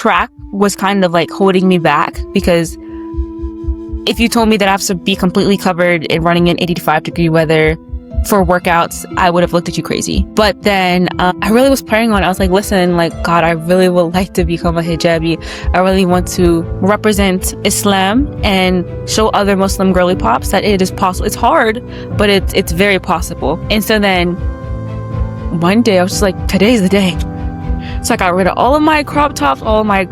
track was kind of like holding me back, because if you told me that I have to be completely covered in running in 85-degree weather for workouts, I would have looked at you crazy. But then I really was praying on it. I was like, listen, like, God, I really would like to become a hijabi. I really want to represent Islam and show other Muslim girly pops that it is possible. It's hard, but it's very possible. And so then one day I was just like, today's the day. So I got rid of all of my crop tops, all of my,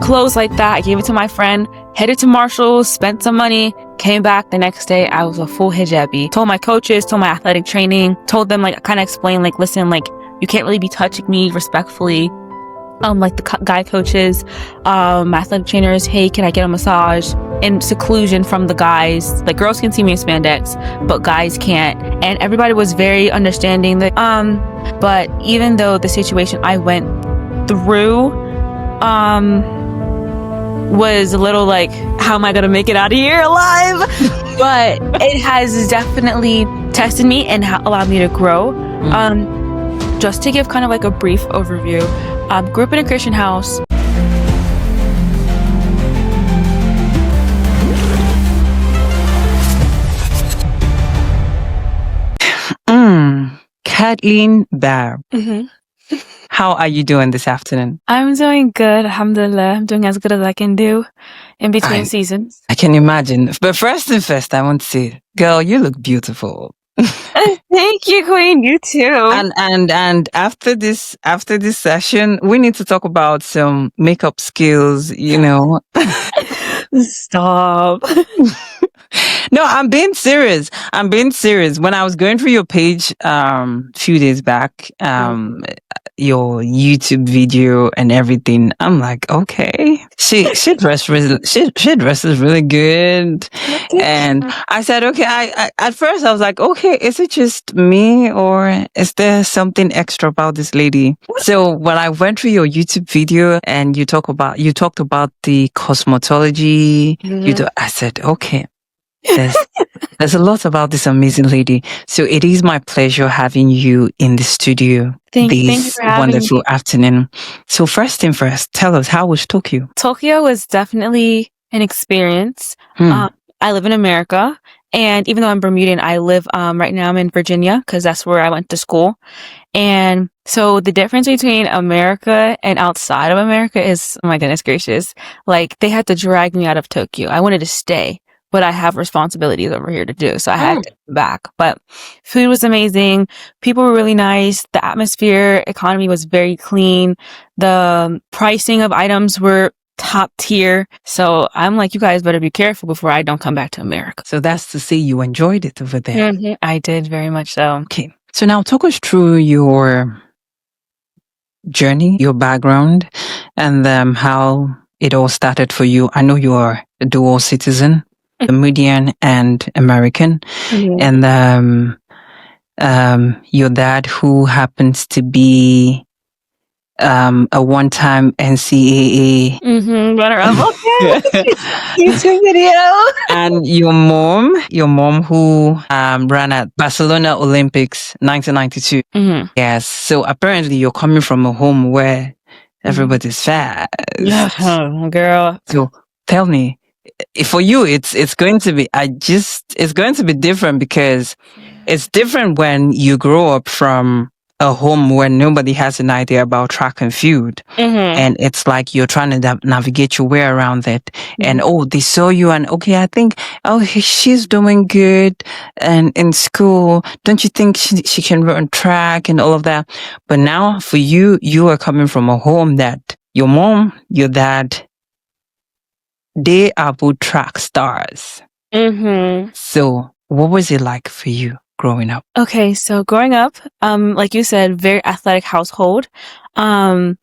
clothes like that. I gave it to my friend, headed to Marshall's, spent some money, came back the next day. I was a full hijabi. Told my coaches, told my athletic training, told them, like, kind of explained, like, listen, like, you can't really be touching me respectfully. Like the guy coaches, my athletic trainers, hey, can I get a massage? In seclusion from the guys. Like, girls can see me in spandex, but guys can't. And everybody was very understanding that, but even though the situation I went through, was a little like, how am I gonna make it out of here alive? But it has definitely tested me and allowed me to grow. Just to give kind of like a brief overview, grew up in a Christian house. Kathleen Barb. How are you doing this afternoon? I'm doing good, alhamdulillah. I'm doing as good as I can do in between seasons. I can imagine. But first and first, I want to say, girl, you look beautiful. Thank you, Queen. You too. And after this session, we need to talk about some makeup skills, Stop. No, I'm being serious. When I was going through your page few days back, your YouTube video and everything, I'm like, okay, she dresses really good. And I said, okay, I at first I was like, okay, is it just me or is there something extra about this lady? So when I went through your YouTube video and you talked about the cosmetology, I said, okay. There's a lot about this amazing lady. So it is my pleasure having you in the studio this wonderful afternoon. So first thing first, tell us, how was Tokyo? Tokyo was definitely an experience. I live in America, and even though I'm Bermudian, I live right now I'm in Virginia because that's where I went to school. And so the difference between America and outside of America is, oh my goodness gracious, like they had to drag me out of Tokyo. I wanted to stay, but I have responsibilities over here to do. So I had to go back. But food was amazing. People were really nice. The atmosphere, economy was very clean. The pricing of items were top tier. So I'm like, you guys better be careful before I don't come back to America. So that's to say you enjoyed it over there. I did, very much so. Okay. So now talk us through your journey, your background, and how it all started for you. I know you are a dual citizen. Bermudian and American, and your dad, who happens to be a one-time NCAA runner-up. YouTube video. And your mom who ran at Barcelona Olympics 1992. Yes, so apparently you're coming from a home where everybody's fat. Girl. So tell me, for you, it's going to be different, because it's different when you grow up from a home where nobody has an idea about track and field, and it's like you're trying to navigate your way around it. And they saw you, and okay, I think she's doing good, and in school, don't you think she can run track and all of that? But now for you, you are coming from a home that your mom, your dad, they are both track stars. So what was it like for you growing up? Okay, so growing up, like you said, very athletic household. My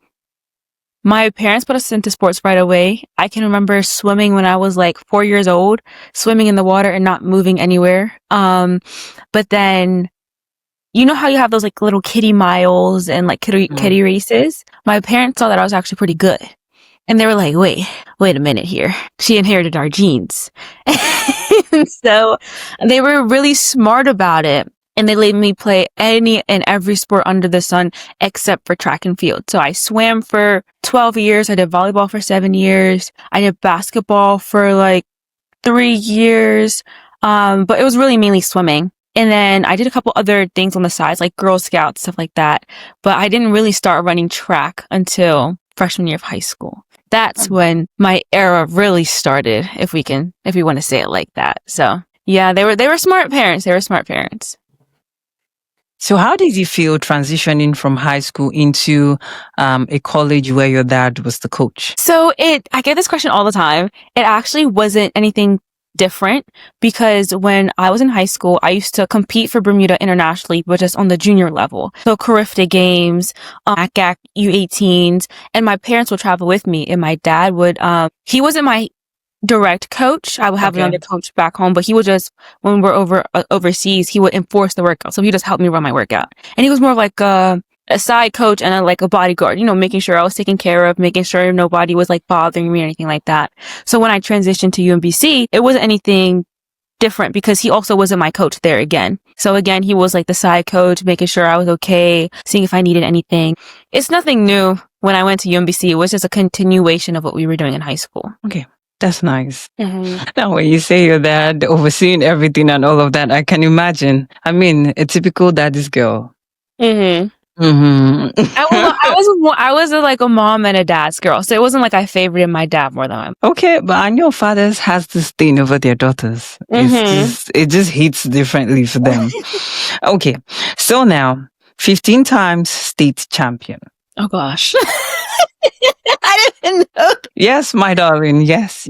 parents put us into sports right away. I can remember swimming when I was like 4 years old, swimming in the water and not moving anywhere. But then, you know how you have those like little kiddie miles and like kiddie races? My parents saw that I was actually pretty good. And they were like, wait a minute here. She inherited our genes. So they were really smart about it. and they let me play any and every sport under the sun except for track and field. So I swam for 12 years. I did volleyball for 7 years. I did basketball for like 3 years. But it was really mainly swimming. And then I did a couple other things on the sides, like Girl Scouts, stuff like that. But I didn't really start running track until freshman year of high school. That's when my era really started, if we want to say it like that. So yeah, they were smart parents. They were smart parents. So how did you feel transitioning from high school into a college where your dad was the coach? So I get this question all the time. It actually wasn't anything different because when I was in high school, I used to compete for Bermuda internationally, but just on the junior level. So Carifta games, ACAC U18s, and my parents would travel with me. And my dad would, he wasn't my direct coach. I would have another coach back home, but he would just, when we're overseas, he would enforce the workout. So he just helped me run my workout. And he was more of like a side coach and like a bodyguard, making sure I was taken care of, making sure nobody was like bothering me or anything like that. So when I transitioned to UMBC, it wasn't anything different because he also wasn't my coach there again. So again, he was like the side coach, making sure I was okay, seeing if I needed anything. It's nothing new when I went to UMBC. It was just a continuation of what we were doing in high school. Okay. That's nice. Now, when you say your dad overseeing everything and all of that, I can imagine. I mean, a typical daddy's girl. I was like a mom and a dad's girl, so it wasn't like I favored my dad more than my mom. Okay, but I know fathers has this thing over their daughters. It just hits differently for them. Okay, so now 15 times state champion. Oh gosh. I didn't know. Yes, my darling. Yes.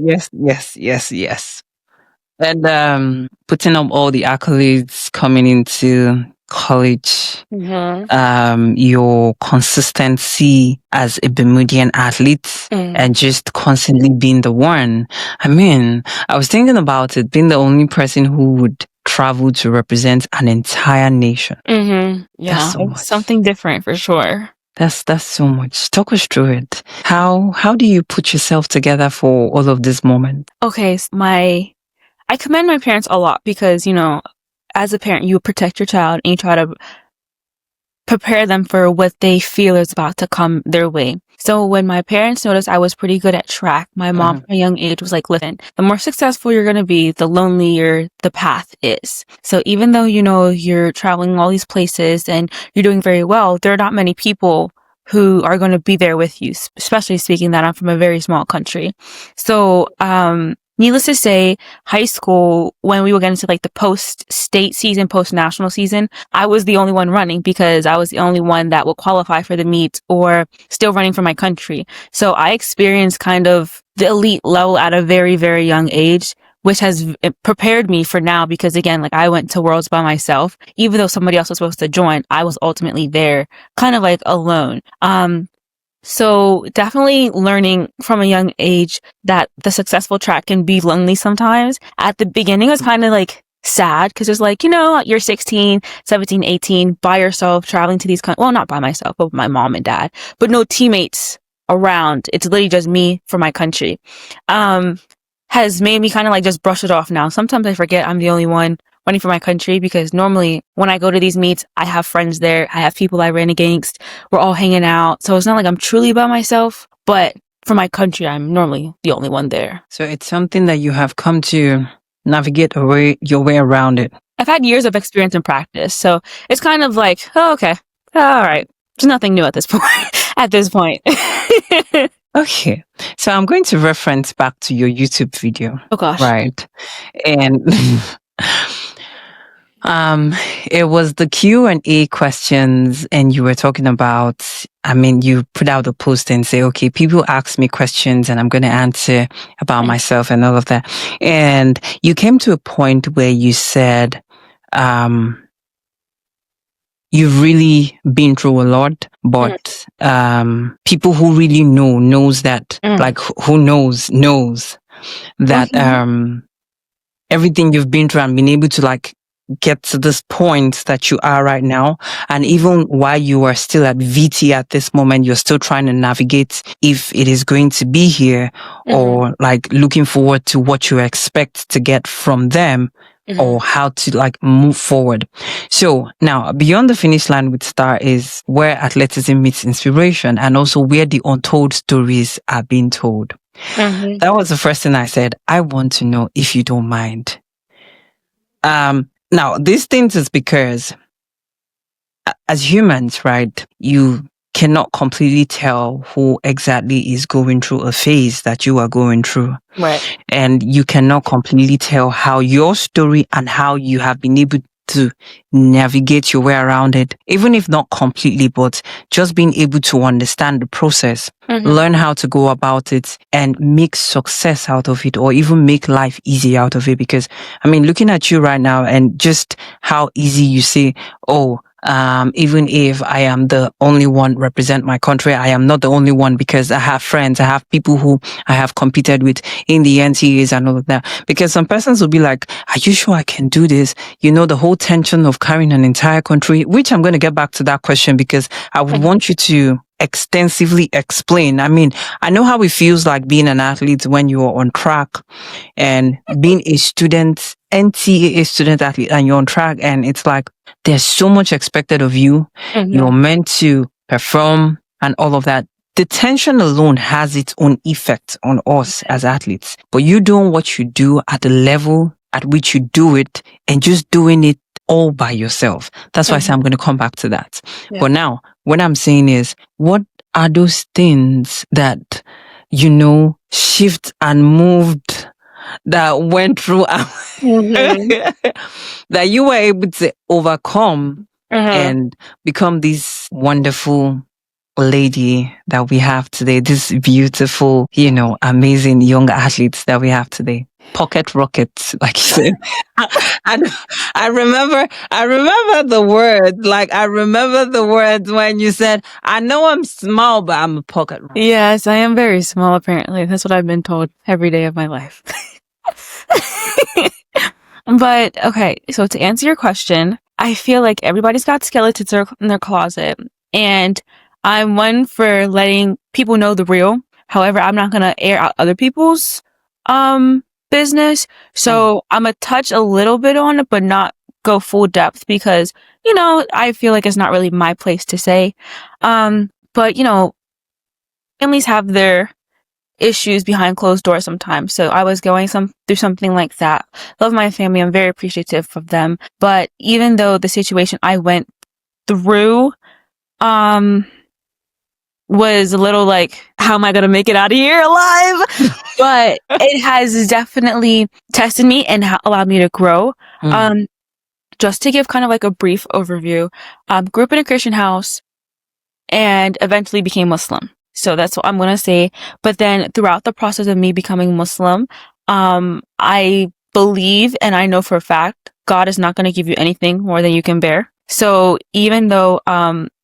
And putting up all the accolades coming into college, your consistency as a Bermudian athlete, and just constantly being the one. I mean, I was thinking about it, being the only person who would travel to represent an entire nation. Yeah, that's so something different for sure. That's so much. Talk us through it. How do you put yourself together for all of this moment? Okay, I commend my parents a lot because, as a parent, you protect your child and you try to prepare them for what they feel is about to come their way. So when my parents noticed I was pretty good at track, my mom from a young age was like, listen, the more successful you're going to be, the lonelier the path is. So even though, you're traveling all these places and you're doing very well, there are not many people who are going to be there with you, especially speaking that I'm from a very small country. So, needless to say, high school, when we were getting to like the post-state season, post-national season, I was the only one running because I was the only one that would qualify for the meets or still running for my country. So I experienced kind of the elite level at a very, very young age, which has prepared me for now because again, like I went to Worlds by myself. Even though somebody else was supposed to join, I was ultimately there kind of like alone. So definitely learning from a young age that the successful track can be lonely sometimes. At the beginning, it was kind of like sad because it's like, you're 16, 17, 18 by yourself traveling to these well, not by myself, but with my mom and dad, but no teammates around. It's literally just me for my country. Has made me kind of like just brush it off now. Sometimes I forget I'm the only one running for my country because normally when I go to these meets, I have friends there. I have people I ran against. We're all hanging out. So it's not like I'm truly by myself, but for my country, I'm normally the only one there. So it's something that you have come to navigate your way around it. I've had years of experience and practice. So it's kind of like, oh, okay. All right. There's nothing new at this point. Okay. So I'm going to reference back to your YouTube video. Oh gosh. Right. And it was the Q&A questions and you were talking about, you put out a post and say, okay, people ask me questions and I'm going to answer about myself and all of that. And you came to a point where you said, you've really been through a lot, but people who really knows that, like who knows that everything you've been through and been able to like get to this point that you are right now. And even while you are still at VT at this moment, you're still trying to navigate if it is going to be here or like looking forward to what you expect to get from them or how to like move forward. So now beyond the finish line with Star is where athleticism meets inspiration and also where the untold stories are being told. That was the first thing I said. I want to know if you don't mind. Now these things is because as humans, right, you cannot completely tell who exactly is going through a phase that you are going through. Right. And you cannot completely tell how your story and how you have been able to navigate your way around it, even if not completely, but just being able to understand the process, learn how to go about it and make success out of it, or even make life easy out of it. Because I mean, looking at you right now and just how easy you say, oh, even if I am the only one represent my country, I am not the only one because I have friends, I have people who I have competed with in the NCAs and all of that. Because some persons will be like, are you sure I can do this? You know, the whole tension of carrying an entire country, which I'm going to get back to that question because I would want you to extensively explain. I mean, I know how it feels like being an athlete when you're on track and being a student, NCAA student athlete, and you're on track and it's like, there's so much expected of you. You're meant to perform and all of that. The tension alone has its own effect on us as athletes, but you doing what you do at the level at which you do it and just doing it all by yourself. That's why I say I'm going to come back to that. Yeah. But now what I'm saying is, what are those things that, you know, shift and moved that went through that you were able to overcome and become this wonderful lady that we have today, this beautiful, you know, amazing young athletes that we have today. Pocket rockets, like you said. I remember the words. Like I remember the words when you said, I know I'm small, but I'm a pocket rocket. Yes, I am very small, apparently. That's what I've been told every day of my life. But okay, so to answer your question, I feel like everybody's got skeletons in their closet, and I'm one for letting people know the real. However, I'm not gonna air out other people's business. So I'm gonna touch a little bit on it, but not go full depth because, you know, I feel like it's not really my place to say. But you know, families have their issues behind closed doors sometimes. So I was going through something like that. Love my family. I'm very appreciative of them. But even though the situation I went through, was a little like, how am I going to make it out of here alive? But it has definitely tested me and allowed me to grow. Just to give kind of like a brief overview, grew up in a Christian house and eventually became Muslim. So that's what I'm going to say. But then throughout the process of me becoming Muslim, I believe and I know for a fact, God is not going to give you anything more than you can bear. So even though,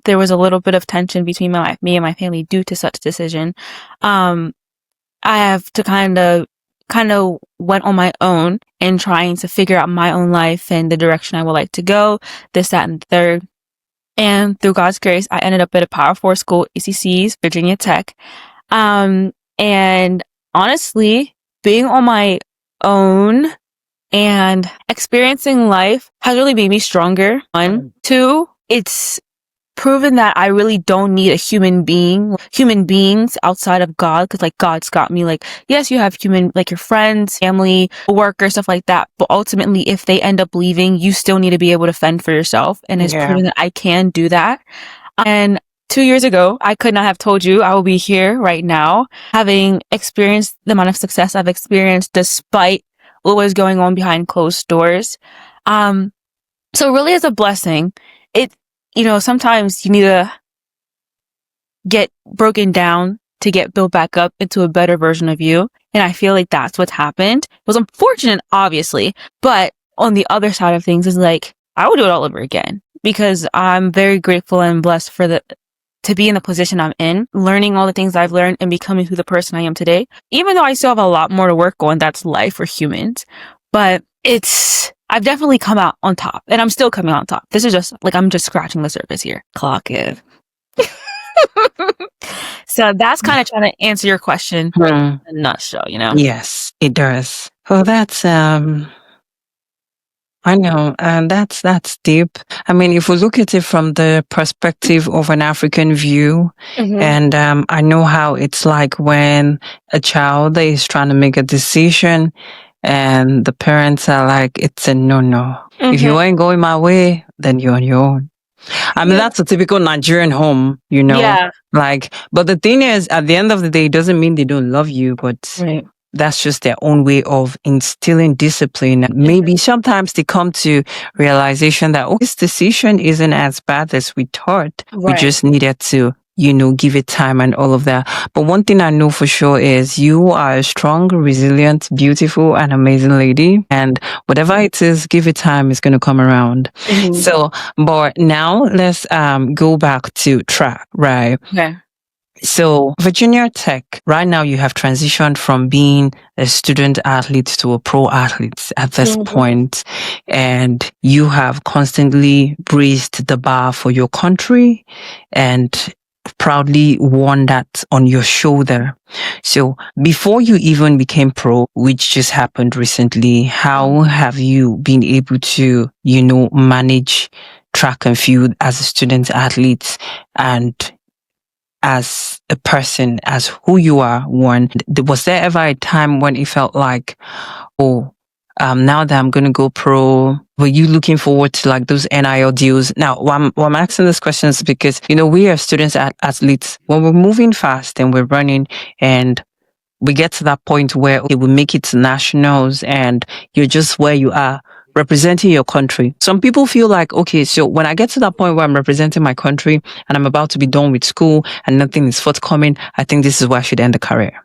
there was a little bit of tension between me and my family due to such decision, I have to kind of went on my own in trying to figure out my own life and the direction I would like to go, this, that, and the third. And through God's grace, I ended up at a Power 4 school, ACC's, Virginia Tech. And honestly, being on my own and experiencing life has really made me stronger. 1, 2, it's proven that I really don't need a human beings outside of God, because like God's got me. Like, yes, you have like your friends, family, workers, stuff like that, but ultimately if they end up leaving, you still need to be able to fend for yourself, and it's proven that I can do that. And 2 years ago, I could not have told you I will be here right now, having experienced the amount of success I've experienced despite what was going on behind closed doors. So really it's a blessing. You know, sometimes you need to get broken down to get built back up into a better version of you. And I feel like that's what's happened. It was unfortunate, obviously, but on the other side of things is like, I would do it all over again because I'm very grateful and blessed to be in the position I'm in, learning all the things I've learned and becoming who the person I am today. Even though I still have a lot more to work on, that's life for humans. But I've definitely come out on top, and I'm still coming out on top. This is just like, I'm just scratching the surface here. Clock it. So that's kind of trying to answer your question in a nutshell, you know? Yes, it does. Well, that's I know, and that's deep. I mean, if we look at it from the perspective of an African view, and I know how it's like when a child is trying to make a decision, and the parents are like, "It's a no. If you ain't going my way, then you're on your own." I mean, Yeah. that's a typical Nigerian home, you know. Yeah. Like, but the thing is, at the end of the day, it doesn't mean they don't love you, but Right. that's just their own way of instilling discipline. And maybe sometimes they come to realization that, oh, this decision isn't as bad as we thought. We Right. just needed to, give it time and all of that. But one thing I know for sure is you are a strong, resilient, beautiful, and amazing lady. And whatever it is, give it time, it's going to come around. So, but now let's go back to track, right? Okay. So Virginia Tech, right now you have transitioned from being a student athlete to a pro athlete at this point, and you have constantly raised the bar for your country and proudly worn that on your shoulder. So before you even became pro, which just happened recently, how have you been able to, manage track and field as a student athlete and as a person, as who you are, one? Was there ever a time when it felt like, oh, now that I'm going to go pro, were you looking forward to like those NIL deals? Now, why I'm asking these questions because, we are students athletes. When we're moving fast and we're running and we get to that point where okay, we make it to nationals and you're just where you are representing your country. Some people feel like, okay, so when I get to that point where I'm representing my country and I'm about to be done with school and nothing is forthcoming, I think this is where I should end the career.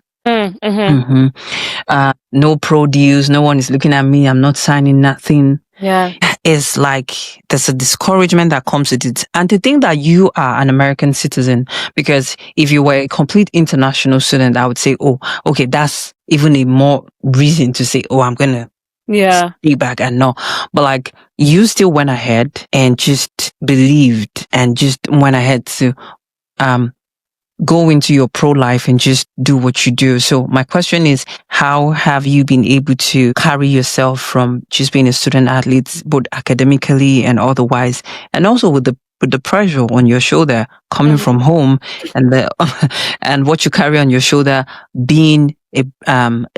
No pro deals. No one is looking at me. I'm not signing nothing. Yeah. It's like there's a discouragement that comes with it. And to think that you are an American citizen, because if you were a complete international student, I would say, oh, okay, that's even a more reason to say, oh, I'm going to stay back and no. But like you still went ahead and just believed and just went ahead to go into your pro life and just do what you do. So my question is, how have you been able to carry yourself from just being a student athlete, both academically and otherwise, and also with the pressure on your shoulder coming from home and and what you carry on your shoulder being a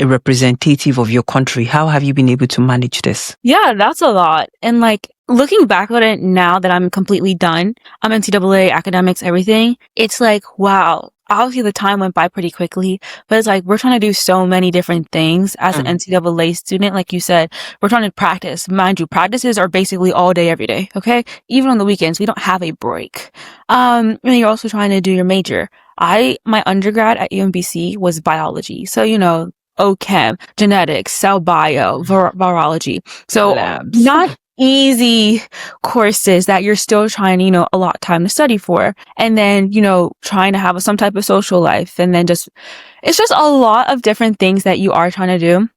representative of your country? How have you been able to manage this? Yeah, that's a lot. And like looking back at it now that I'm completely done, I'm NCAA, academics, everything. It's like, wow, obviously the time went by pretty quickly, but it's like, we're trying to do so many different things as an NCAA student. Like you said, we're trying to practice. Mind you, practices are basically all day, every day. Okay. Even on the weekends, we don't have a break. And you're also trying to do your major. My undergrad at UMBC was biology. So, OChem, genetics, cell bio, virology. So not easy courses that you're still trying, a lot of time to study for. And then, trying to have some type of social life. And then it's just a lot of different things that you are trying to do.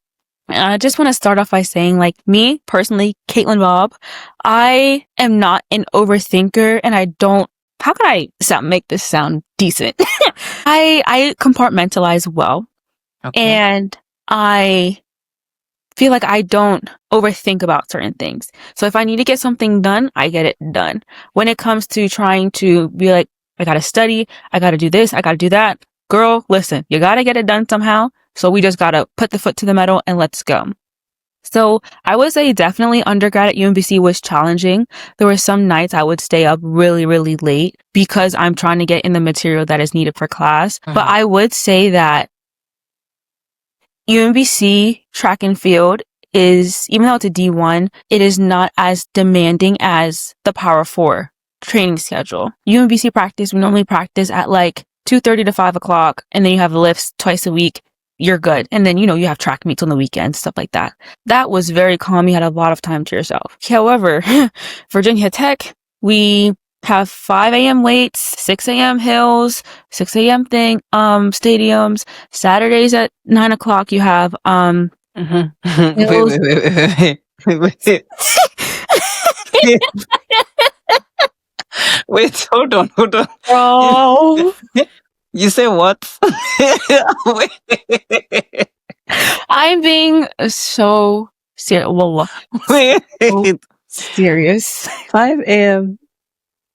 And I just want to start off by saying, like, me personally, Caitlin Bob, I am not an overthinker and I don't, how can I make this sound decent? I compartmentalize well. Okay. And I feel like I don't overthink about certain things. So if I need to get something done, I get it done. When it comes to trying to be like, I gotta study, I gotta do this, I gotta do that. Girl, listen, you gotta get it done somehow. So we just gotta put the foot to the metal and let's go. So I would say definitely undergrad at UMBC was challenging. There were some nights I would stay up really, really late because I'm trying to get in the material that is needed for class. But I would say that UMBC track and field is, even though it's a D1, it is not as demanding as the Power 4 training schedule. UMBC practice, we normally practice at like 2:30 to 5 o'clock, and then you have lifts twice a week. You're good. And then, you have track meets on the weekends, stuff like that. That was very calm. You had a lot of time to yourself. However, Virginia Tech, we have 5 a.m. weights, 6 a.m. hills, 6 a.m. stadiums. Saturdays at 9 o'clock, you have, hills. Wait. Wait, hold on. Oh. You say what? I'm being so Wallah. Wait. Serious. 5 a.m.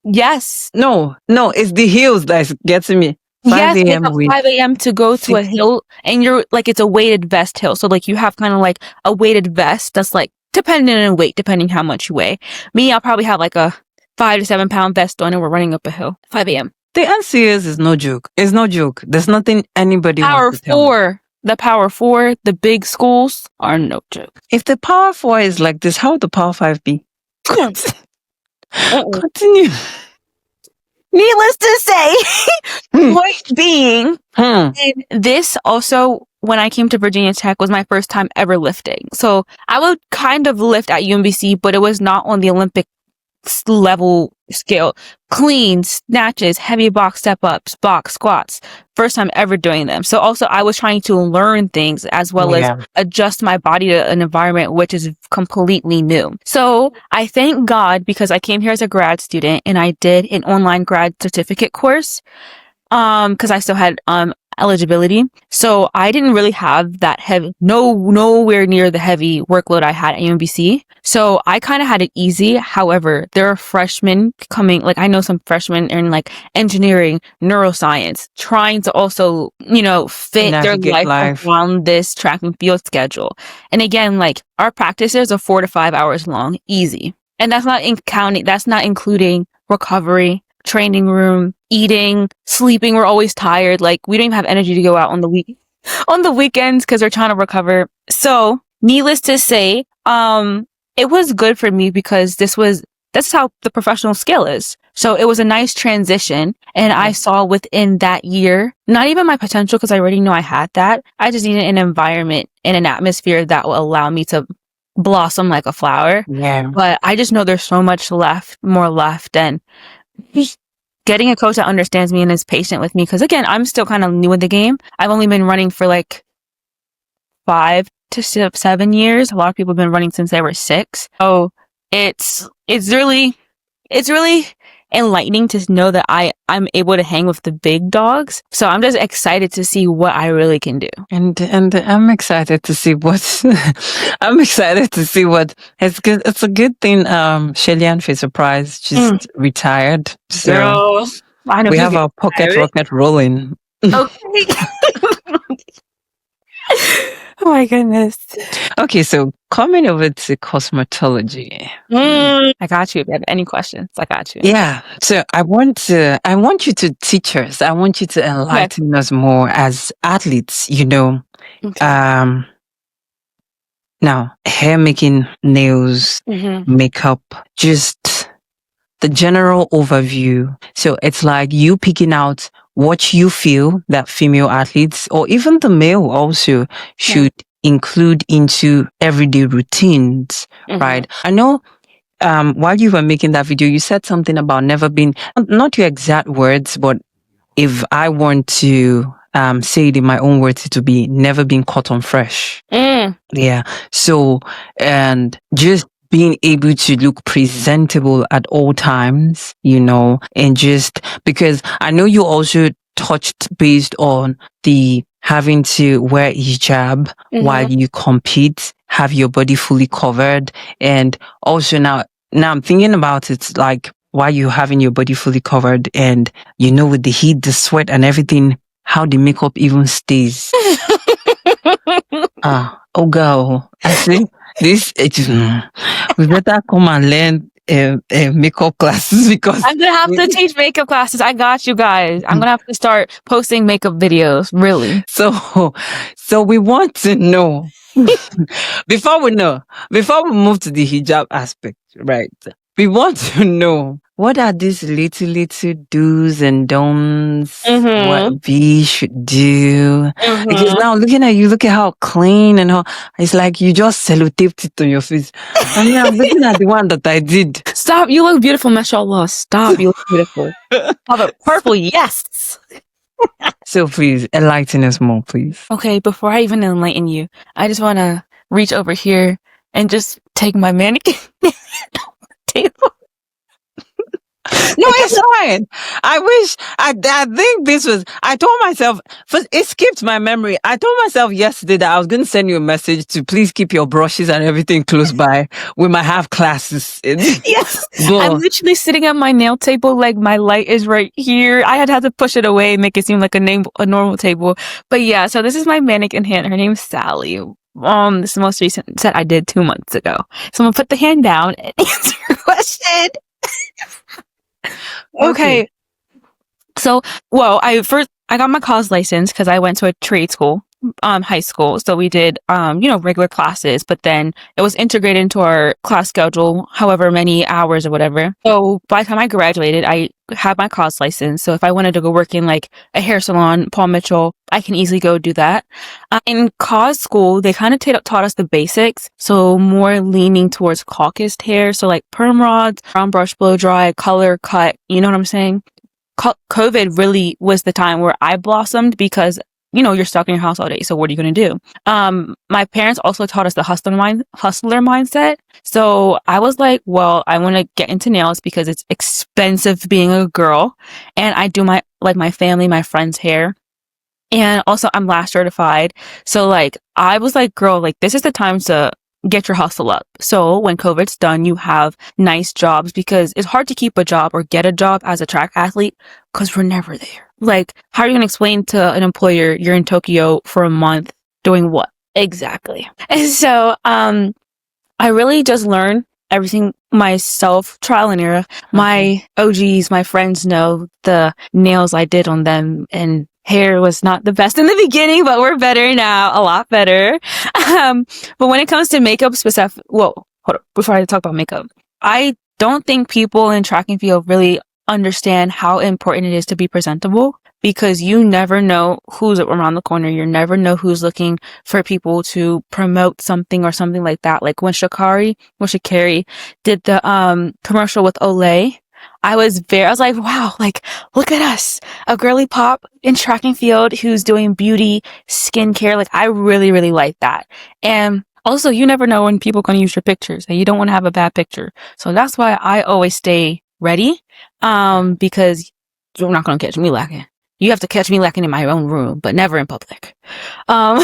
Yes. No, it's the heels that's getting me. 5 Yes, wake a.m. up with 5 a.m. to go to a 6. hill, and you're like, it's a weighted vest hill. So like you have kind of like a weighted vest that's like depending on weight, depending how much you weigh. Me, I'll probably have like a 5 to 7 pound vest on, and we're running up a hill. 5 a.m. The NCS is no joke. It's no joke. There's nothing anybody Power wants to tell me. 4, the Power 4, the big schools are no joke. If the Power 4 is like this, how would the Power 5 be? Continue. Needless to say, point being, Hmm. and this also, when I came to Virginia Tech, was my first time ever lifting. So I would kind of lift at UMBC, but it was not on the Olympic level scale. Clean, snatches, heavy box step-ups, box squats. First time ever doing them. So also I was trying to learn things as well as adjust my body to an environment which is completely new. So I thank God because I came here as a grad student and I did an online grad certificate course. Cause I still had, eligibility. So I didn't really have that heavy, nowhere near the heavy workload I had at UMBC. So I kind of had it easy. However, there are freshmen coming, like I know some freshmen in like engineering, neuroscience, trying to also, fit their life around this track and field schedule. And again, like our practices are 4 to 5 hours long, easy. And that's not including recovery, training room, eating, sleeping. We're always tired. Like we don't even have energy to go out on the weekends because we're trying to recover. So needless to say, it was good for me because that's how the professional scale is. So it was a nice transition. And I saw within that year, not even my potential because I already know I had that. I just needed an environment and an atmosphere that will allow me to blossom like a flower. Yeah. But I just know there's so much more left. And getting a coach that understands me and is patient with me. Because again, I'm still kind of new in the game. I've only been running for like 5 to 7 years. A lot of people have been running since they were 6. So it's really enlightening to know that I'm able to hang with the big dogs. So I'm just excited to see what I really can do. And I'm excited to see what it's good. It's a good thing. Shelly-Ann Fisher-Price just retired. So Girl, I know we have our pocket rocket rolling. Okay. Oh my goodness. Okay, so coming over to cosmetology. I got you. If you have any questions, I got you. Yeah. So I want you to teach us. I want you to enlighten us more as athletes, Okay. Now, hair making, nails, makeup, just the general overview. So it's like you picking out what you feel that female athletes or even the male also should include into everyday routines, right? I know while you were making that video, you said something about never being, not your exact words, but if I want to say it in my own words, it would be never being caught on fresh. Yeah. So, and just being able to look presentable at all times, and just because I know you also touched based on the having to wear hijab while you compete, have your body fully covered. And also now I'm thinking about it, like while you're having your body fully covered and, with the heat, the sweat and everything, how the makeup even stays. Oh girl, I think we better come and learn makeup classes because I'm gonna have to teach makeup classes. I got you guys. I'm gonna have to start posting makeup videos. Really. So we want to know before we move to the hijab aspect, right? We want to know what are these little do's and don'ts, what we should do. Because now looking at you, look at how clean and how it's like you just sellotaped it on your face. I mean, I'm looking at the one that I did. Stop, you look beautiful, mashallah. Stop, you look beautiful. Purple, yes. So please, enlighten us more, please. Okay, before I even enlighten you, I just want to reach over here and just take my mannequin table. No, it's fine. I think this was, I told myself, first, it skipped my memory. I told myself yesterday that I was going to send you a message to please keep your brushes and everything close by. We might have classes. Yes. I'm But literally sitting at my nail table, like my light is right here. I had to push it away and make it seem like a normal table. But yeah, so this is my mannequin hand. Her name's Sally. This is the most recent set I did 2 months ago. So I'm gonna put the hand down and answer your question. Okay. So, well, I got my college license because I went to a trade school, high school. So we did, regular classes, but then it was integrated into our class schedule, however many hours or whatever. So by the time I graduated, I had my college license. So if I wanted to go work in like a hair salon, Paul Mitchell, I can easily go do that. In college school, they kind of taught us the basics. So more leaning towards caucused hair. So like perm rods, round brush, blow dry, color cut. You know what I'm saying? COVID really was the time where I blossomed because, you're stuck in your house all day. So what are you going to do? My parents also taught us the hustler mindset. So I was like, well, I want to get into nails because it's expensive being a girl. And I do my family, my friends' hair. And also I'm lash certified. So like, I was like, girl, like this is the time to get your hustle up. So when COVID's done, you have nice jobs because it's hard to keep a job or get a job as a track athlete because we're never there. Like, how are you going to explain to an employer you're in Tokyo for a month doing what? Exactly. And so, I really just learned everything myself, trial and error. My OGs, my friends know the nails I did on them, and hair was not the best in the beginning, but we're better now, a lot better. But when it comes to makeup specific, hold on, before I talk about makeup, I don't think people in track and field really understand how important it is to be presentable because you never know who's around the corner. You never know who's looking for people to promote something or something like that. Like when Sha'Carri did the commercial with Olay, I was like, wow, like, look at us, a girly pop in track and field who's doing beauty, skincare. Like, I really, really like that. And also, you never know when people are going to use your pictures and you don't want to have a bad picture. So that's why I always stay ready. Because you're not going to catch me lacking. You have to catch me lacking in my own room, but never in public. When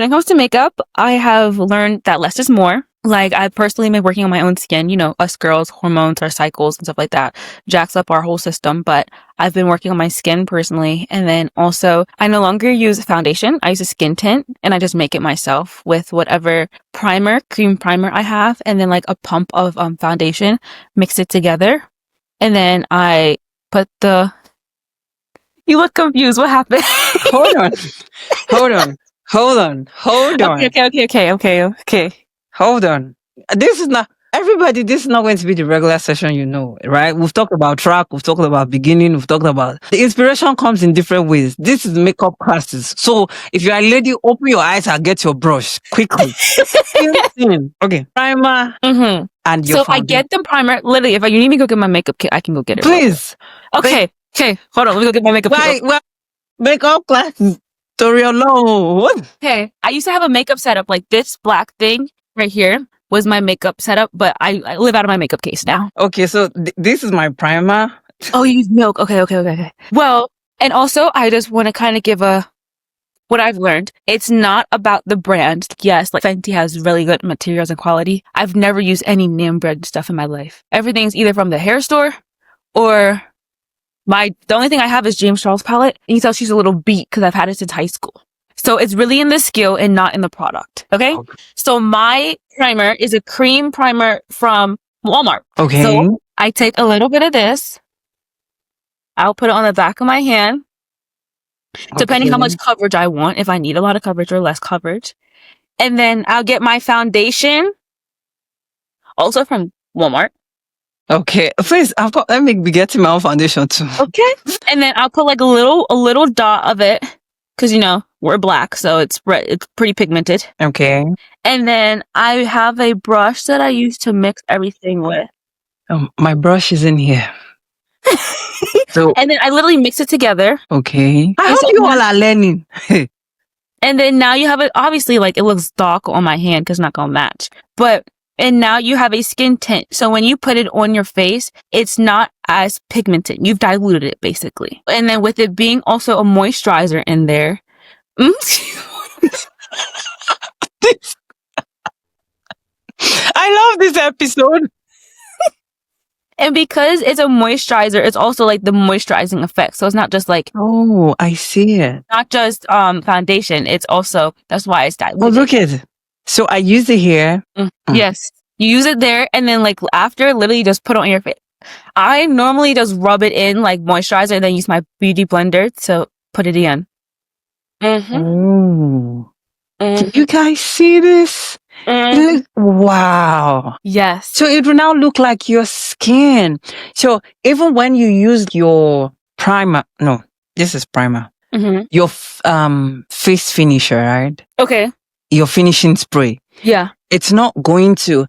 it comes to makeup, I have learned that less is more. Like, I personally been working on my own skin, us girls, hormones, our cycles and stuff like that jacks up our whole system. But I've been working on my skin personally. And then also, I no longer use foundation. I use a skin tint and I just make it myself with whatever cream primer I have. And then like a pump of foundation, mix it together. And then I put you look confused. What happened? hold on. Okay. Hold on. This is not going to be the regular session, right? We've talked about track, we've talked about beginning, we've talked about the inspiration comes in different ways. This is makeup classes. So if you're a lady, open your eyes and get your brush quickly. Okay. Primer and your So if I get the primer, literally, if you need me to go get my makeup kit, I can go get it. Please. Okay. Hold on. Let me go get my makeup kit. Well, makeup classes. Okay. I used to have a makeup setup like this black thing right here was my makeup setup, but I live out of my makeup case now. Okay, so this is my primer. Oh, you use milk. Okay. Well, and also I just want to kind of give what I've learned. It's not about the brand. Yes, like Fenty has really good materials and quality. I've never used any name brand stuff in my life. Everything's either from the hair store or the only thing I have is James Charles palette. And you tell she's a little beat because I've had it since high school. So it's really in the skill and not in the product. Okay? So my primer is a cream primer from Walmart. Okay. So I take a little bit of this. I'll put it on the back of my hand. Depending how much coverage I want. If I need a lot of coverage or less coverage. And then I'll get my foundation. Also from Walmart. Okay. Please, let me be getting my own foundation too. Okay. And then I'll put like a little dot of it. Because, we're black, so it's pretty pigmented. Okay. And then I have a brush that I use to mix everything with. My brush is in here. And then I literally mix it together. Okay. I hope you all are learning. And then now you have it, obviously, like, it looks dark on my hand because it's not going to match. But And now you have a skin tint. So when you put it on your face, it's not as pigmented. You've diluted it basically. And then with it being also a moisturizer in there. I love this episode. And because it's a moisturizer, it's also like the moisturizing effect. So it's not just like, Oh, I see it. not just foundation. It's also, that's why it's diluted. Oh, look at it. So I use it here. Yes. You use it there and then like after literally just put it on your face. I normally just rub it in like moisturizer and then use my beauty blender to put it in. Oh. Can you guys see this? Wow. Yes. So it will now look like your skin. So even when you use your primer, no, this is primer. Your face finisher, right? Okay. Your finishing spray. Yeah. It's not going to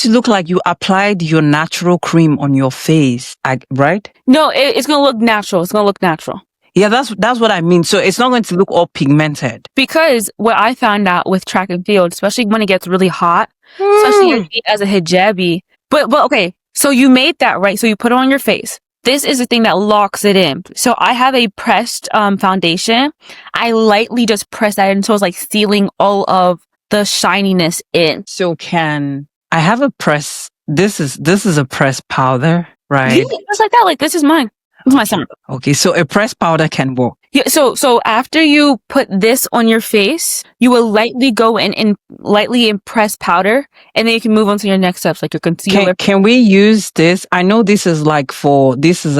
look like you applied your natural cream on your face, right? No, it's going to look natural. It's going to look natural. Yeah, that's what I mean. So it's not going to look all pigmented. Because what I found out with track and field, especially when it gets really hot, especially as a hijabi. But okay, so you made that, right? So you put it on your face. This is the thing that locks it in. So I have a pressed foundation. I lightly just press that in so it's like sealing all of the shininess in. So can I have a press? This is a pressed powder, right? Yeah, just like that. Like this is mine. It's my sample. Okay, so a pressed powder can work. Yeah, so after you put this on your face, you will lightly go in and lightly impress powder, and then you can move on to your next steps, like your concealer. Can we use this? I know this is like this is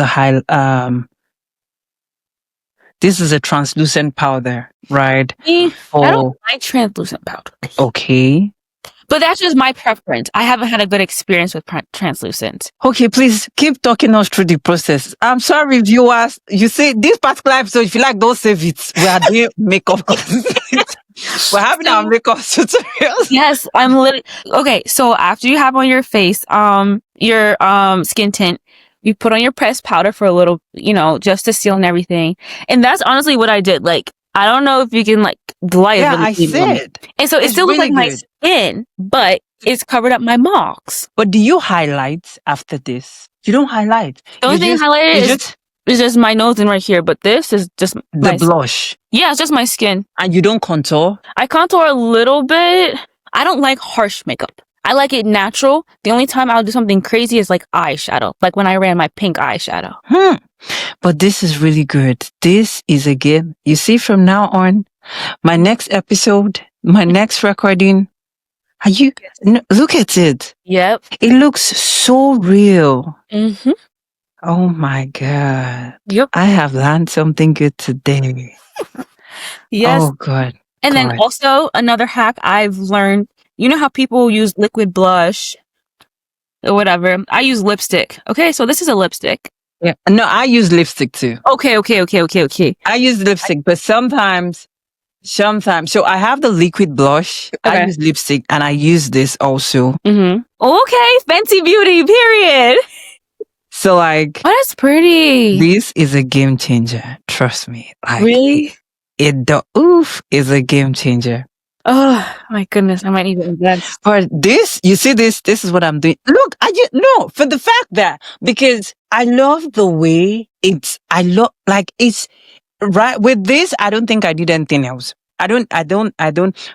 a translucent powder, right? I don't like translucent powder. Okay. But that's just my preference. I haven't had a good experience with translucent. Okay, please keep talking us through the process. I'm sorry, viewers. You see, this particular episode, if you like, don't save it. We are doing makeup. We're having our makeup tutorials. Yes, I'm literally... Okay, so after you have on your face, your skin tint, you put on your pressed powder for a little, just to seal and everything. And that's honestly what I did. Like, I don't know if you can the light. Yeah, I said. And so it still looks like my skin, but it's covered up my marks. But do you highlight after this? You don't highlight. The only thing highlighted is just my nose and right here, but this is just the blush. Yeah, it's just my skin. And you don't contour? I contour a little bit. I don't like harsh makeup. I like it natural. The only time I'll do something crazy is like eyeshadow, like when I ran my pink eyeshadow. But this is really good. This is a game. You see, from now on, my next episode, my next recording, look at it. Yep. It looks so real. Oh my God. Yep. I have learned something good today. Yes. Oh God. And then also another hack I've learned, you know how people use liquid blush or whatever? I use lipstick. Okay, so this is a lipstick. Yeah. No, I use lipstick too. Okay. I use lipstick, but sometimes. So I have the liquid blush. Okay. I use lipstick and I use this also. Okay, fancy beauty, period. So oh, that's pretty. This is a game changer. Trust me. Really? The is a game changer. Oh my goodness, I might need to invest. For this, you see this is what I'm doing. Look, for the fact that, because I love the way it's right with this, I don't think I did anything else. I don't.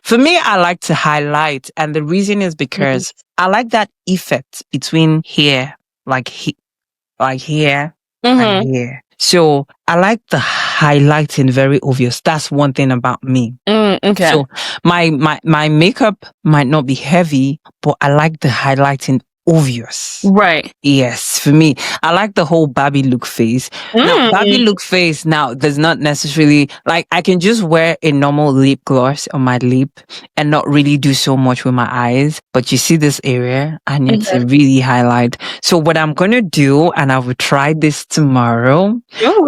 For me, I like to highlight. And the reason is because I like that effect between here, like here and here. So I like the highlighting very obvious. That's one thing about me. Okay. So my makeup might not be heavy, but I like the highlighting obvious. Right. Yes, for me, I like the whole Barbie look face. Now, Barbie look face now does not necessarily, I can just wear a normal lip gloss on my lip and not really do so much with my eyes. But you see this area, I need to really highlight. So what I'm going to do, and I will try this tomorrow,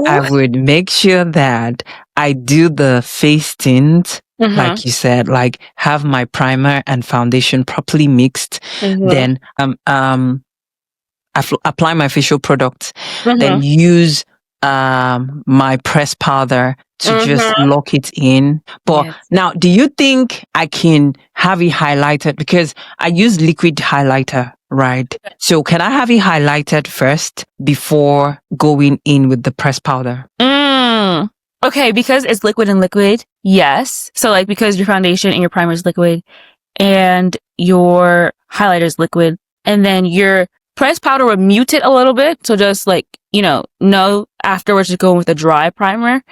I would make sure that I do the face tint. Like you said, have my primer and foundation properly mixed. Then apply my facial products. Then use my press powder to just lock it in. But Yes. now, do you think I can have it highlighted? Because I use liquid highlighter, right? So can I have it highlighted first before going in with the press powder? Okay, because it's liquid and liquid, yes. So like because your foundation and your primer is liquid and your highlighter is liquid, and then your pressed powder would mute it a little bit. So just like, no afterwards just go with a dry dry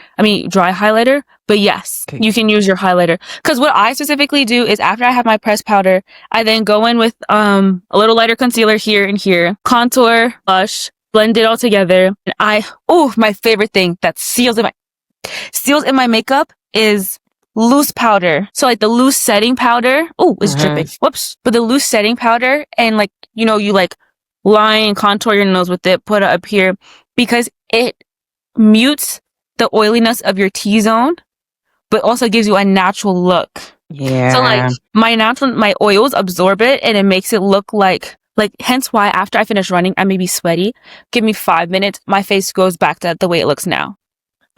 highlighter. But yes, you can use your highlighter. Cause what I specifically do is after I have my pressed powder, I then go in with a little lighter concealer here and here, contour, blush, blend it all together. And my favorite thing that seals in my makeup is loose powder. So like the loose setting powder. Oh, it's dripping. Whoops. But the loose setting powder and like, you like line contour your nose with it, put it up here because it mutes the oiliness of your T-zone, but also gives you a natural look. Yeah. So like my oils absorb it and it makes it look like hence why after I finish running, I may be sweaty. Give me 5 minutes. My face goes back to the way it looks now.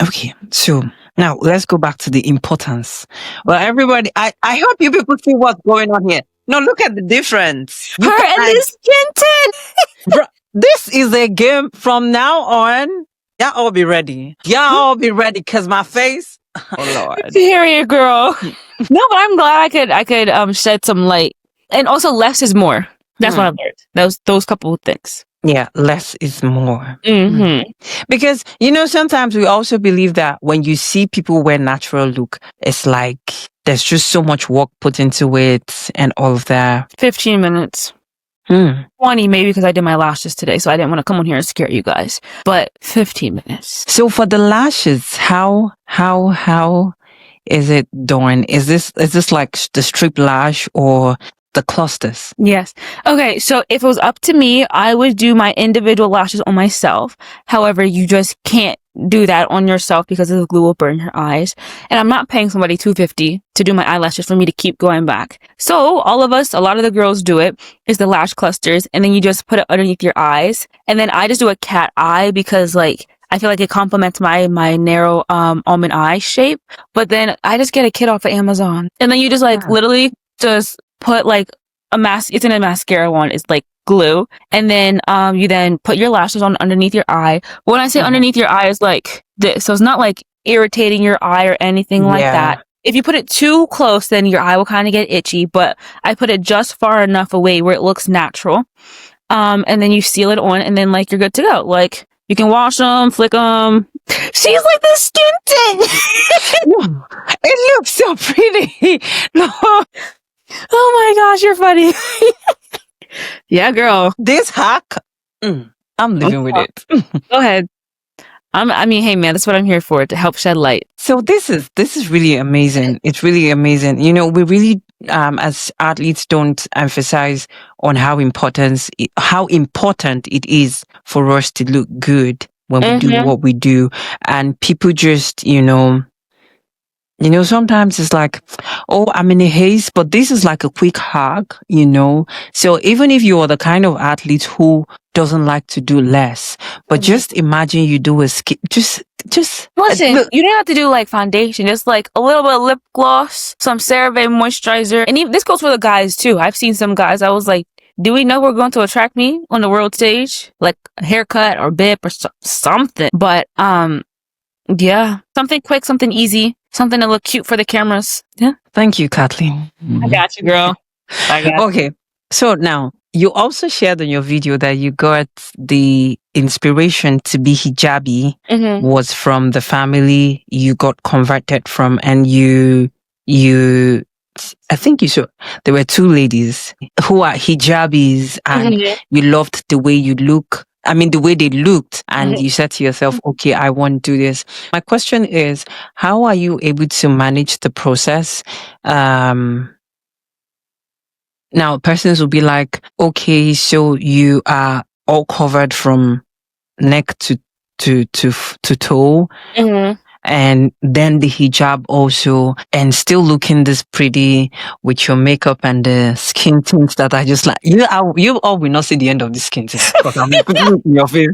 Okay, so now let's go back to the importance. Well, everybody, I hope you people see what's going on here. No, look at the difference. Her and the skin tint. Bro, this is a game from now on. Y'all all be ready. Y'all all be ready because my face. Oh Lord. Period, girl. No, but I'm glad I could shed some light. And also less is more. That's what I've learned. Those couple of things. Yeah, less is more. Mm-hmm. Because, sometimes we also believe that when you see people wear natural look, it's like there's just so much work put into it and all of that. 15 minutes. 20 maybe because I did my lashes today, so I didn't want to come on here and scare you guys. But 15 minutes. So for the lashes, how is it done? Is this like the strip lash or the clusters? Yes. Okay, so if it was up to me, I would do my individual lashes on myself. However, you just can't do that on yourself because the glue will burn your eyes. And I'm not paying somebody $250 to do my eyelashes for me to keep going back. So a lot of the girls do it, is the lash clusters, and then you just put it underneath your eyes. And then I just do a cat eye because I feel like it complements my narrow almond eye shape. But then I just get a kit off of Amazon. And then you just literally just put a mask. It's in a mascara one. It's like glue. And then you then put your lashes on underneath your eye. When I say underneath your eye is like this. So it's not like irritating your eye or anything like that. If you put it too close, then your eye will kind of get itchy. But I put it just far enough away where it looks natural. And then you seal it on and then you're good to go. You can wash them, flick them. She's like the skin tint. It looks so pretty. No. Oh my gosh, you're funny. Yeah, girl. This hack, I'm living with it. Go ahead. Hey man, that's what I'm here for, to help shed light. So this is really amazing. It's really amazing. We really, as athletes, don't emphasize on how important it is for us to look good when we do what we do. And people just, sometimes it's like, oh, I'm in a haze, but this is like a quick hug, So even if you are the kind of athlete who doesn't like to do less, but just imagine you do a skip, just listen, you don't have to do foundation, just a little bit of lip gloss, some CeraVe moisturizer. And even this goes for the guys too. I've seen some guys, I was like, do we know we're going to attract me on the world stage? Like a haircut or bib or something. But, yeah, something quick, something easy, something to look cute for the cameras. Yeah. Thank you, Kathleen. I got you, girl. Okay. So now you also shared in your video that you got the inspiration to be hijabi was from the family you got converted from, and I think you saw there were two ladies who are hijabis, and you loved the way you look. I mean, the way they looked, and you said to yourself, okay, I want to do this. My question is, how are you able to manage the process? Now, persons will be like, okay, so you are all covered from neck to toe. And and then the hijab also, and still looking this pretty with your makeup and the skin tints that I just like. You all will not see the end of the skin tint because I'm putting it in your face.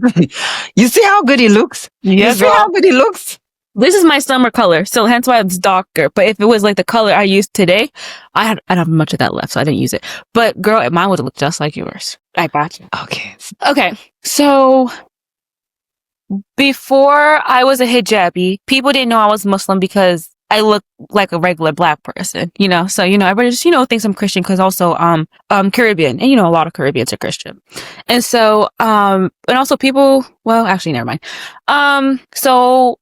You see how good it looks? Yeah, You see how good it looks? This is my summer color, so hence why it's darker. But if it was like the color I used today, I don't have much of that left, so I didn't use it. But girl, mine would look just like yours. I got you. Okay. So before I was a hijabi, people didn't know I was Muslim because I look like a regular black person, you know? So, everybody just, thinks I'm Christian because also, Caribbean. And, a lot of Caribbeans are Christian. And so, and also people, well, actually, never mind. So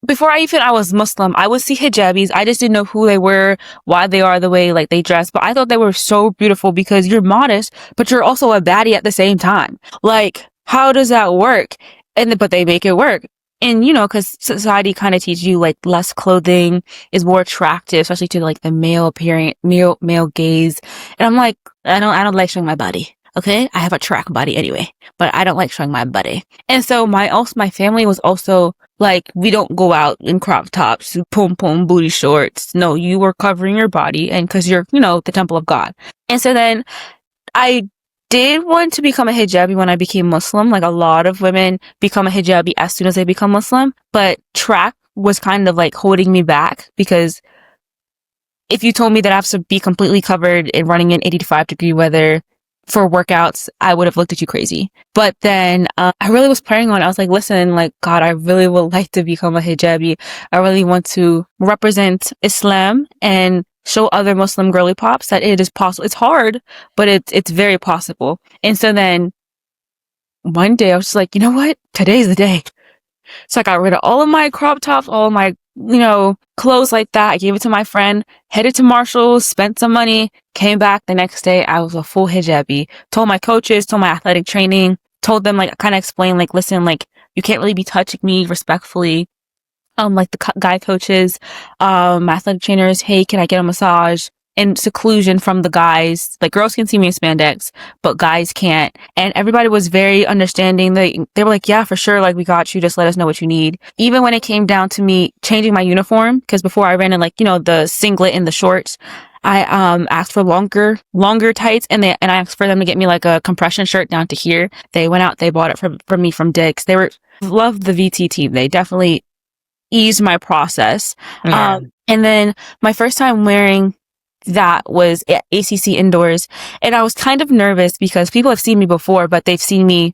before I was Muslim, I would see hijabis. I just didn't know who they were, why they are the way like they dress. But I thought they were so beautiful because you're modest, but you're also a baddie at the same time. Like, how does that work? But they make it work. And, cause society kind of teaches you like less clothing is more attractive, especially to like the male gaze. And I'm like, I don't like showing my body. Okay. I have a track body anyway, but I don't like showing my body. And so my family was also like, we don't go out in crop tops, pom booty shorts. No, you were covering your body and cause you're, the temple of God. And so then I did want to become a hijabi when I became Muslim. Like a lot of women become a hijabi as soon as they become Muslim, but track was kind of like holding me back because if you told me that I have to be completely covered and running in 85-degree weather for workouts, I would have looked at you crazy. But then I really was praying on it. I was like, listen, like, God, I really would like to become a hijabi. I really want to represent Islam and show other Muslim girly pops that it is possible. It's hard, but it's very possible. And so then one day I was just like, you know what? Today's the day. So I got rid of all of my crop tops, all of my, clothes like that. I gave it to my friend, headed to Marshall's, spent some money, came back the next day. I was a full hijabi. Told my coaches, told my athletic training, told them, like, kind of explained, like, listen, like, you can't really be touching me respectfully. Like the guy coaches, my athletic trainers, hey, can I get a massage? In seclusion from the guys. Like girls can see me in spandex, but guys can't. And everybody was very understanding. They were like, yeah, for sure. Like we got you. Just let us know what you need. Even when it came down to me changing my uniform, because before I ran in like, the singlet and the shorts, I asked for longer tights and I asked for them to get me like a compression shirt down to here. They went out, they bought it from me from Dick's. They loved the VT team. They definitely eased my process. Yeah. And then my first time wearing that was at ACC indoors. And I was kind of nervous because people have seen me before, but they've seen me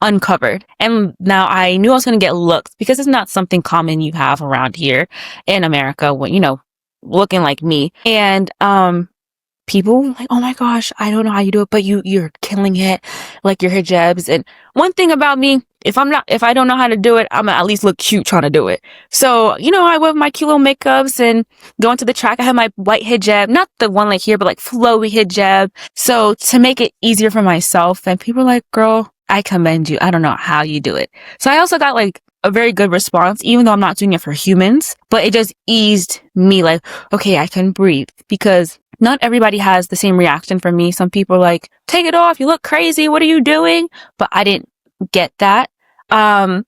uncovered. And now I knew I was going to get looks because it's not something common you have around here in America when, looking like me. And, people like, oh my gosh, I don't know how you do it, but you're killing it. Like your hijabs. And one thing about me, if I don't know how to do it, I'm gonna at least look cute trying to do it. So, I wear my cute little makeups and going to the track. I have my white hijab, not the one like here, but like flowy hijab. So to make it easier for myself, and people are like, girl, I commend you. I don't know how you do it. So I also got like a very good response, even though I'm not doing it for humans, but it just eased me like, okay, I can breathe because not everybody has the same reaction from me. Some people are like, take it off. You look crazy. What are you doing? But I didn't get that. And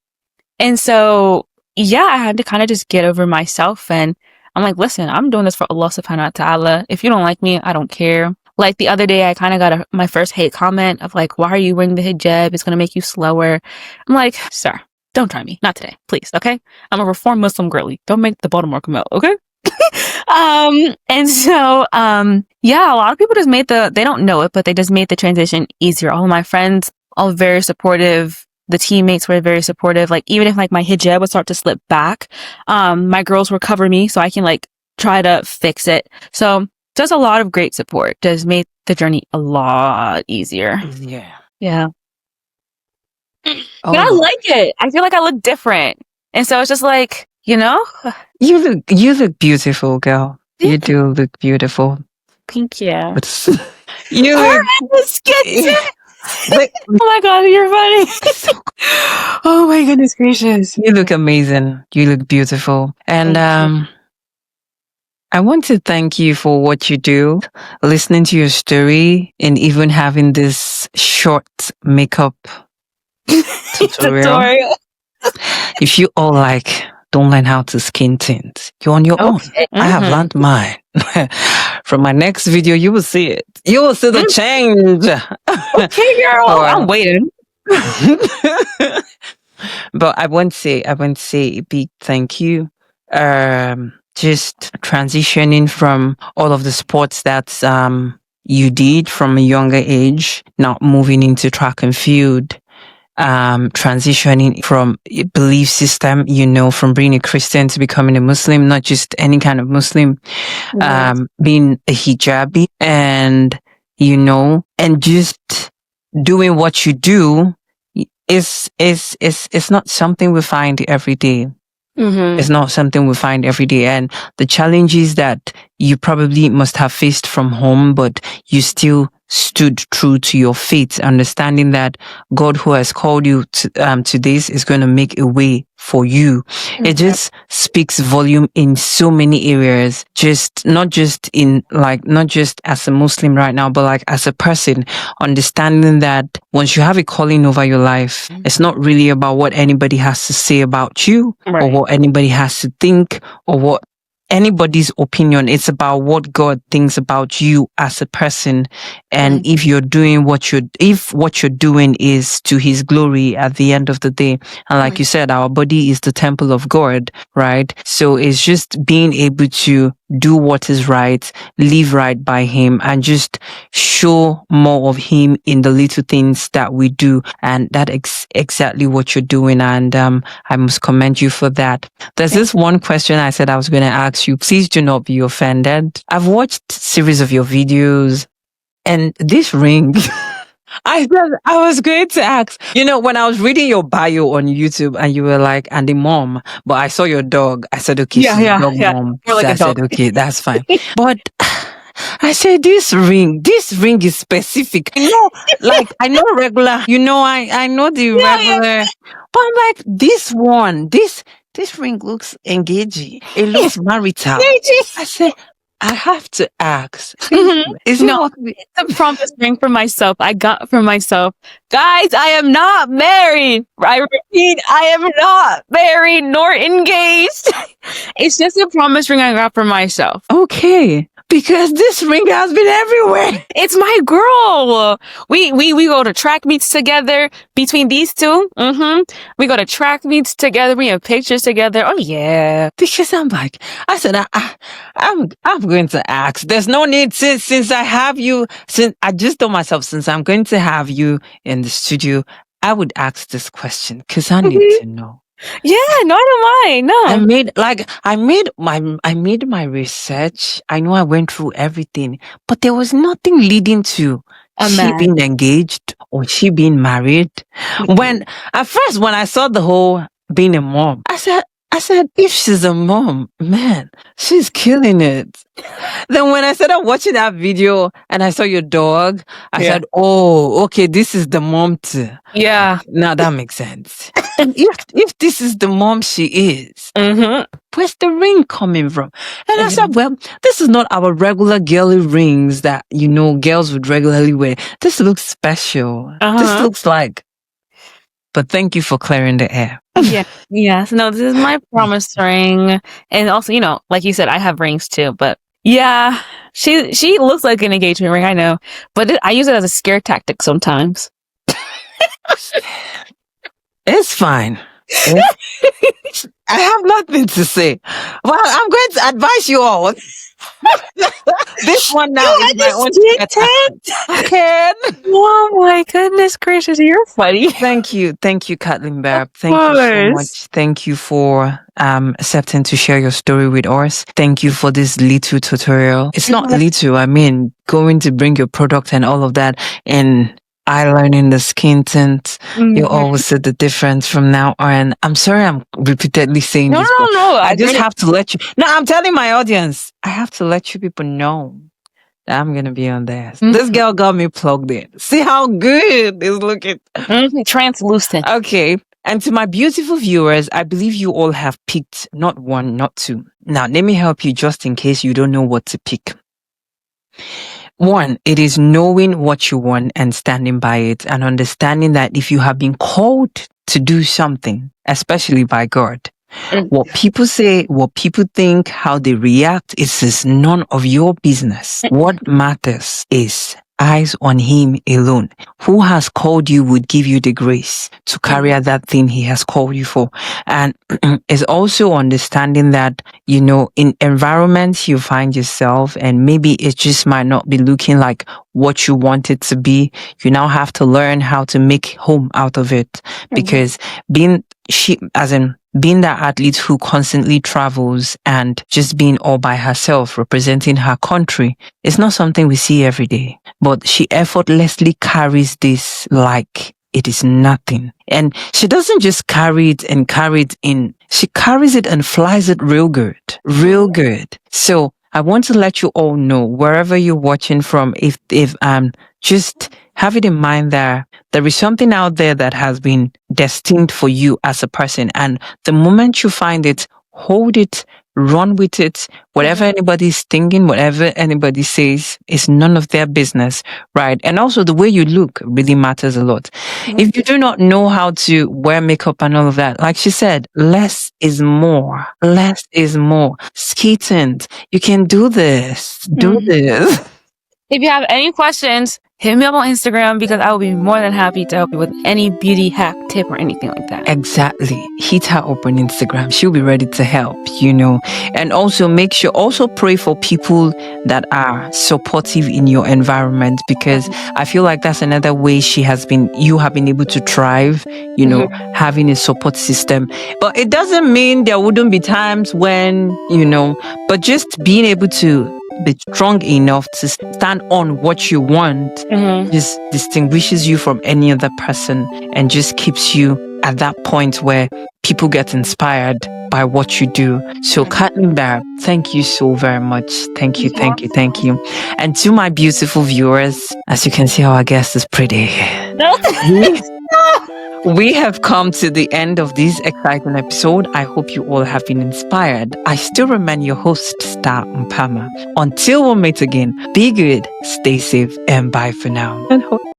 so, yeah, I had to kind of just get over myself. And I'm like, listen, I'm doing this for Allah subhanahu wa ta'ala. If you don't like me, I don't care. Like the other day, I kind of got my first hate comment of like, why are you wearing the hijab? It's going to make you slower. I'm like, sir, don't try me. Not today, please. Okay. I'm a reformed Muslim girly. Don't make the Baltimore come out. Okay. And so, yeah, a lot of people just they don't know it, but they just made the transition easier. All of my friends, all very supportive. The teammates were very supportive. Like, even if like my hijab would start to slip back, my girls will cover me so I can like try to fix it. So just a lot of great support. Just made the journey a lot easier. Yeah. Yeah. Oh. But I like it. I feel like I look different. And so it's just like, you look beautiful, girl. You do look beautiful. Thank you. You look, oh my God, you're funny. Oh my goodness gracious. You look amazing. You look beautiful. And I want to thank you for what you do, listening to your story, and even having this short makeup tutorial. If you all like don't learn how to skin tint. You're on your own. Okay. I have learned mine. From my next video, you will see it. You will see the change. Okay, girl. I'm waiting. But I won't say a big thank you. Just transitioning from all of the sports that you did from a younger age, now moving into track and field, transitioning from a belief system, from being a Christian to becoming a Muslim, not just any kind of Muslim, being a hijabi, and and just doing what you do is not something we find every day. It's not something we find every day. And the challenges that you probably must have faced from home, but you still stood true to your faith, understanding that God who has called you to this is going to make a way for you. It just speaks volume in so many areas, not just as a Muslim right now, but like as a person, understanding that once you have a calling over your life, it's not really about what anybody has to say about you or what anybody has to think or what anybody's opinion. It's about what God thinks about you as a person, and if what you're doing is to His glory at the end of the day. And like you said, our body is the temple of God, right? So it's just being able to do what is right, live right by Him, and just show more of Him in the little things that we do. And that's exactly what you're doing. And I must commend you for that. There's this one question I said I was going to ask you. Please do not be offended. I've watched series of your videos, and this ring. I said I was going to ask. When I was reading your bio on YouTube, and you were like, and the mom, but I saw your dog. I said, okay, she's a dog mom. More like So a I said, dog. okay, that's fine. But I said, this ring is specific. I know regular, I know the regular, but I'm like, this one, this ring looks engaging. It looks marital. I said, I have to ask. Is it No, it's a promise ring for myself. I got for myself. Guys, I am not married. I repeat, I am not married nor engaged. It's just a promise ring I got for myself. okay? Because this ring has been everywhere. It's my girl. We go to track meets together between these two. We go to track meets together. We have pictures together. Oh yeah. Because I'm like, I said, I'm going to ask. There's no need since I have you. Since I just told myself, since I'm going to have you in the studio, I would ask this question because I need to know. Yeah, no, I don't mind. No. I made my research. I know I went through everything, but there was nothing leading to she being engaged or she being married. When I saw the whole being a mom, I said, if she's a mom, man, she's killing it. Then when I started watching that video and I saw your dog, I said, oh, okay, this is the mom too. Yeah. Now that makes sense. And if this is the mom she is, where's the ring coming from? And I said, well, this is not our regular girly rings that, girls would regularly wear. This looks special. This looks like. But thank you for clearing the air. Yes. No, this is my promise ring. And also, like you said, I have rings too, but yeah, she looks like an engagement ring, I know, but I use it as a scare tactic sometimes. It's fine. I have nothing to say. Well, I'm going to advise you all. This one now is my own tent. Oh my goodness gracious, you're funny. Thank you, Kathleen Barb. Thank you so much. Thank you for accepting to share your story with us. Thank you for this little tutorial. It's not little. I mean, going to bring your product and all of that, and eyeliner, the skin tint. You always see the difference from now on. I'm sorry I'm repeatedly saying this. No. I just have to let you. No, I'm telling my audience. I have to let you people know that I'm going to be on there. This girl got me plugged in. See how good it's looking. Translucent. Okay. And to my beautiful viewers, I believe you all have picked not one, not two. Now, let me help you just in case you don't know what to pick. One, it is knowing what you want and standing by it, and understanding that if you have been called to do something, especially by God, What people say, what people think, how they react, is none of your business. What matters is eyes on him alone. Who has called you would give you the grace to carry out that thing he has called you for. And it's also understanding that, you know, in environments you find yourself and maybe it just might not be looking like what you want it to be. You now have to learn how to make home out of it, because being that athlete who constantly travels and just being all by herself, representing her country, is not something we see every day. But she effortlessly carries this like it is nothing. And she doesn't just carry it in. She carries it and flies it real good. Real good. So I want to let you all know, wherever you're watching from, if just have it in mind that there is something out there that has been destined for you as a person. And the moment you find it, hold it, run with it. Whatever anybody's thinking, whatever anybody says, is none of their business, right? And also the way you look really matters a lot. If you do not know how to wear makeup and all of that, like she said, less is more. Less is more. Skating, you can do this. Do this. If you have any questions, hit me up on Instagram, because I will be more than happy to help you with any beauty hack, tip, or anything like that. Exactly. Hit her up on Instagram. She'll be ready to help, you know. And also also pray for people that are supportive in your environment, because I feel like that's another way you have been able to thrive, you know, having a support system. But it doesn't mean there wouldn't be times when, you know, but just being able to be strong enough to stand on what you want just distinguishes you from any other person and just keeps you at that point where people get inspired by what you do. So Kathleen Barr, thank you so very much. Thank you. And to my beautiful viewers, as you can see, our guest is pretty. We have come to the end of this exciting episode. I hope you all have been inspired. I still remain your host, Star Mpama. Until we meet again, be good, stay safe, and bye for now.